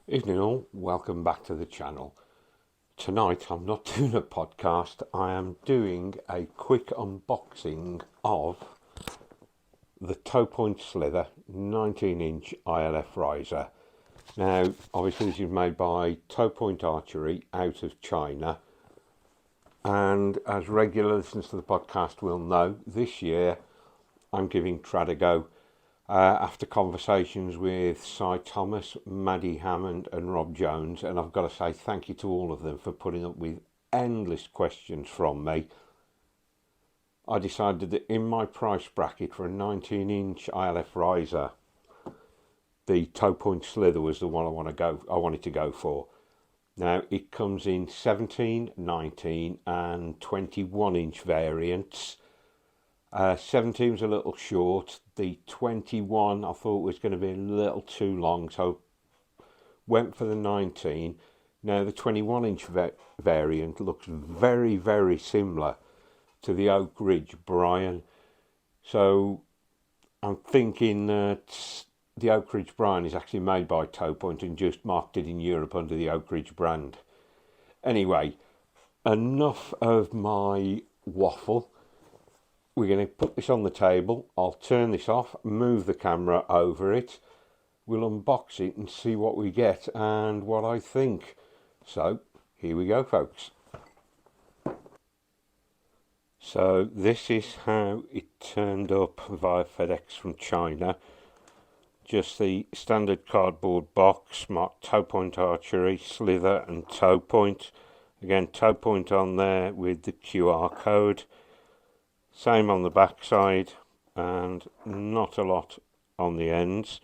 Evening all, welcome back to the channel. Tonight I'm not doing a podcast, I am doing a quick unboxing of the Topoint Slither 19-inch ILF riser. Now obviously this is made by Topoint Archery out of China, and as regular listeners to the podcast will know, this year I'm giving Trad a go. After conversations with Cy Thomas, Maddie Hammond and Rob Jones, and I've got to say thank you to all of them for putting up with endless questions from me, I decided that in my price bracket for a 19-inch ILF riser, the Topoint Slither was the one I wanted to go for. Now it comes in 17, 19 and 21-inch variants. 17 was a little short. The 21 I thought was going to be a little too long, so went for the 19. Now the 21-inch variant looks very, very similar to the Oak Ridge Brian. So I'm thinking that the Oak Ridge Brian is actually made by Topoint and just marketed in Europe under the Oak Ridge brand. Anyway, enough of my waffle. We're going to put this on the table. I'll turn this off, move the camera over it. We'll unbox it and see what we get and what I think. So, here we go, folks. So, this is how it turned up via FedEx from China. Just the standard cardboard box, marked Topoint Archery, Slither and Topoint. Again, Topoint on there with the QR code. Same on the back side, and not a lot on the ends.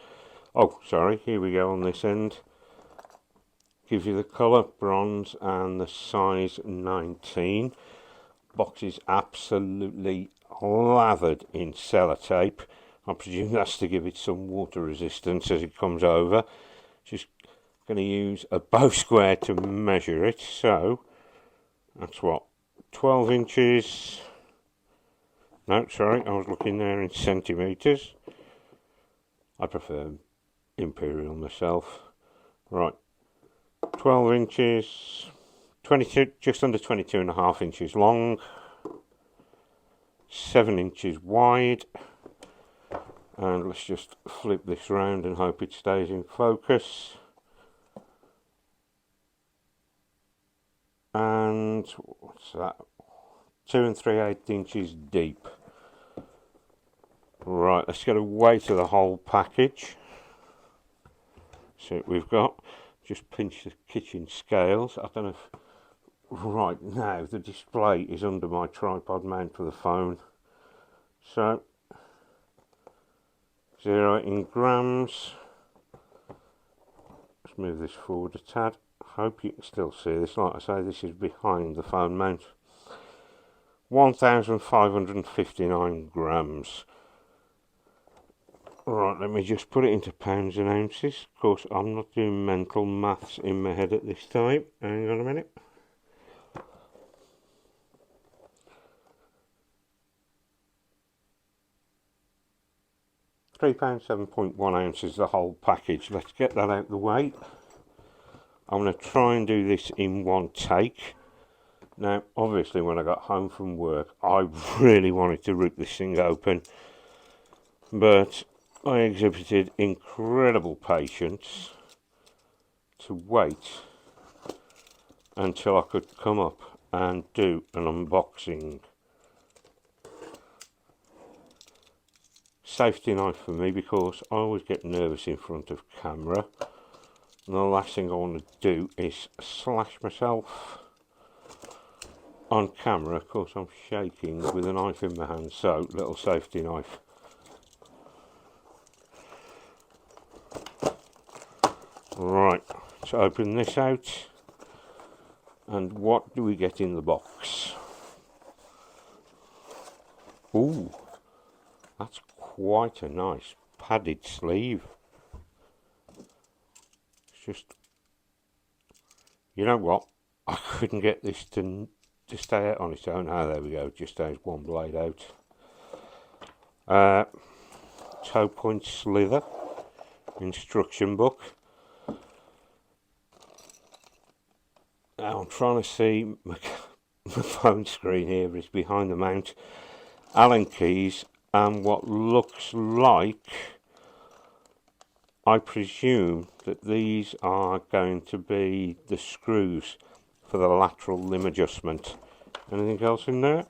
Oh, sorry, here we go on this end. Gives you the colour bronze and the size 19. Box is absolutely lathered in sellotape. I presume that's to give it some water resistance as it comes over. Just going to use a bow square to measure it. So that's what, 12 inches. No, sorry, I was looking there in centimetres. I prefer imperial myself. Right, 12 inches, 22, just under 22.5 inches long, 7 inches wide. And let's just flip this round and hope it stays in focus. And what's that? 2 3/8 inches deep. Right, let's get a weight of the whole package. So we've got, just pinch the kitchen scales. I don't know if, right now the display is under my tripod mount for the phone. So, 0 in grams. Let's move this forward a tad. Hope you can still see this. Like I say, this is behind the phone mount. 1,559 grams. Right, let me just put it into pounds and ounces. Of course, I'm not doing mental maths in my head at this time. Hang on a minute. £3, 7.1 ounces, the whole package. Let's get that out of the way. I'm going to try and do this in one take. Now, obviously, when I got home from work, I really wanted to rip this thing open, but I exhibited incredible patience to wait until I could come up and do an unboxing. Safety knife for me, because I always get nervous in front of camera, and the last thing I want to do is slash myself on camera. Of course, I'm shaking with a knife in my hand, so little safety knife. Right, let's open this out. And what do we get in the box? Ooh, that's quite a nice padded sleeve. It's just, you know what? I couldn't get this to stay out on its own. Ah, there we go, just stays one blade out. Topoint Slither instruction book. Now I'm trying to see my phone screen here is behind the mount. Allen keys and what looks like, I presume that these are going to be the screws for the lateral limb adjustment. Anything else in there?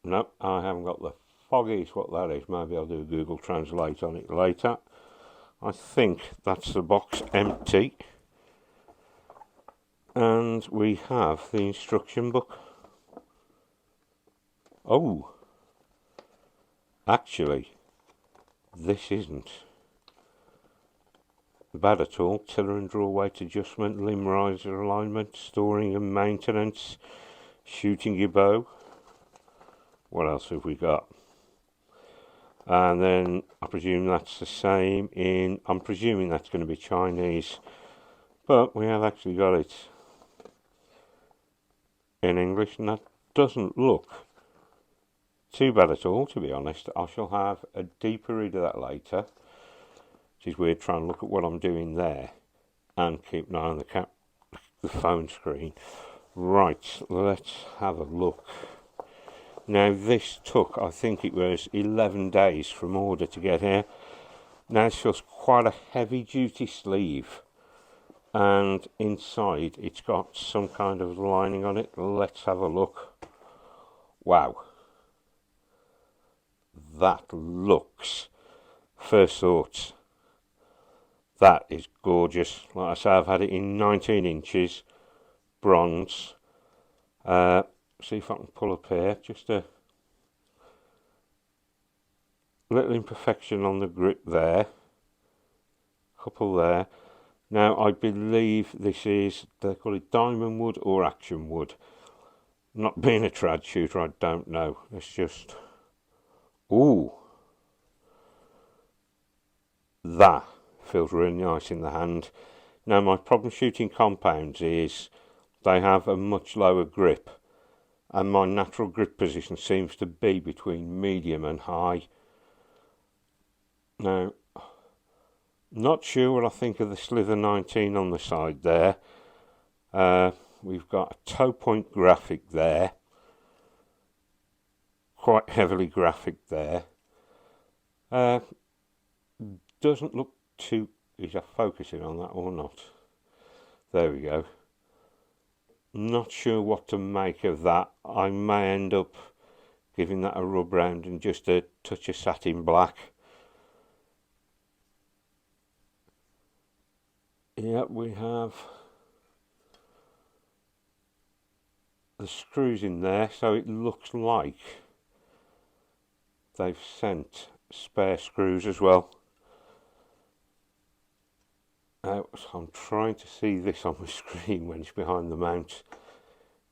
No, I haven't got the foggiest what that is. Maybe I'll do a Google Translate on it later. I think that's the box empty. And we have the instruction book. Oh, actually, this isn't bad at all. Tiller and draw weight adjustment, limb riser alignment, storing and maintenance, shooting your bow. What else have we got? And then I presume that's the same in, I'm presuming that's going to be Chinese, but we have actually got it in English, and that doesn't look too bad at all, to be honest. I shall have a deeper read of that later. Which is weird trying to look at what I'm doing there and keep an eye on the phone screen. Right, let's have a look. Now this took, I think it was 11 days from order to get here. Now it's just quite a heavy duty sleeve, and inside it's got some kind of lining on it. Let's have a look. Wow, that looks, first thoughts, that is gorgeous. Like I say, I've had it in 19 inches bronze. See if I can pull up here, just a little imperfection on the grip there, couple there. Now I believe this is, they call it diamond wood or action wood. Not being a trad shooter, I don't know. It's just, ooh, that feels really nice in the hand. Now my problem shooting compounds is they have a much lower grip, and my natural grip position seems to be between medium and high. Now, not sure what I think of the Slither 19 on the side there. We've got a Topoint graphic there, quite heavily graphic there. Doesn't look too, is I focusing on that or not? There we go. Not sure what to make of that. I may end up giving that a rub round and just a touch of satin black. Yep, we have the screws in there, so it looks like they've sent spare screws as well. Now, I'm trying to see this on my screen when it's behind the mount.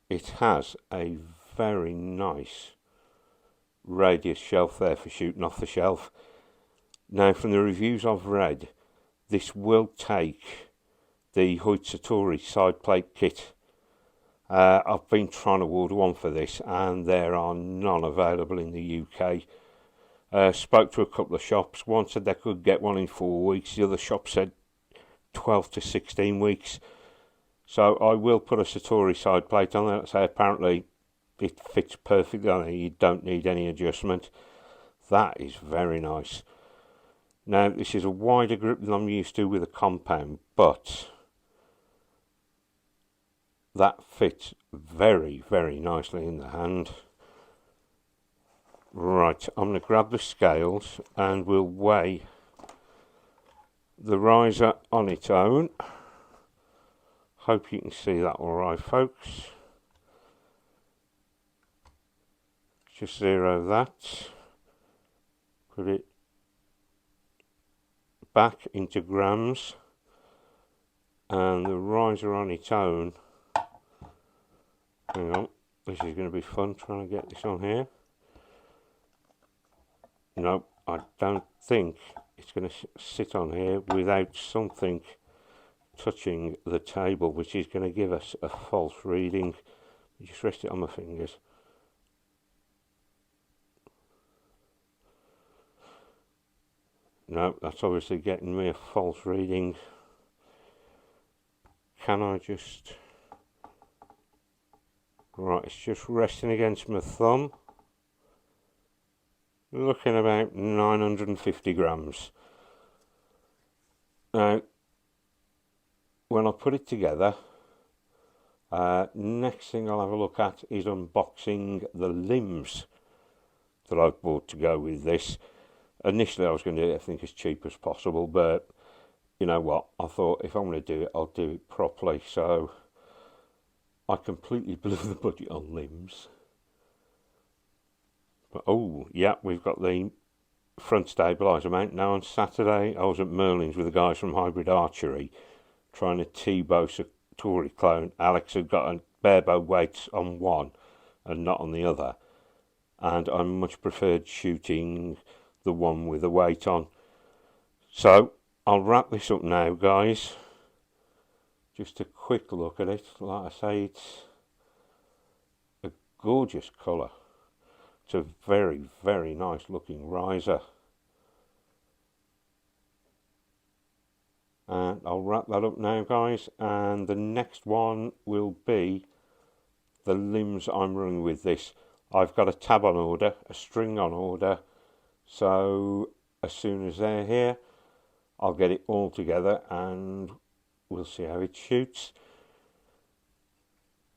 It has a very nice radius shelf there for shooting off the shelf. Now, from the reviews I've read, this will take the Hoyt Satori side plate kit. I've been trying to order one for this, and there are none available in the UK. Spoke to a couple of shops. One said they could get one in 4 weeks. The other shop said 12 to 16 weeks. So I will put a Satori side plate on there. So apparently it fits perfectly on there. You don't need any adjustment. That is very nice. Now this is a wider grip than I'm used to with a compound, but that fits very, very nicely in the hand. Right, I'm going to grab the scales and we'll weigh the riser on its own. Hope you can see that alright, folks. Just zero that. Put it back into grams. And the riser on its own. Hang on, this is going to be fun trying to get this on here. No, I don't think it's going to sit on here without something touching the table, which is going to give us a false reading. Just rest it on my fingers. no, that's obviously getting me a false reading. Can I just... Right, it's just resting against my thumb. Looking about 950 grams. Now, when I put it together, next thing I'll have a look at is unboxing the limbs that I've bought to go with this. Initially I was going to do it, I think, as cheap as possible, but you know what, I thought if I'm going to do it, I'll do it properly. So I completely blew the budget on limbs. But oh yeah, we've got the front stabiliser mount. Now on Saturday I was at Merlin's with the guys from Hybrid Archery trying to T-bow a Tory clone. Alex had got a barebow weights on one and not on the other, and I much preferred shooting the one with the weight on. So I'll wrap this up now, guys. Just a quick look at it. Like I say, it's a gorgeous colour. It's a very, very nice looking riser. And I'll wrap that up now, guys, and the next one will be the limbs I'm running with this. I've got a tab on order, a string on order, so as soon as they're here I'll get it all together and we'll see how it shoots.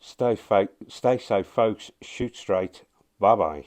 Stay safe folks, shoot straight, bye bye.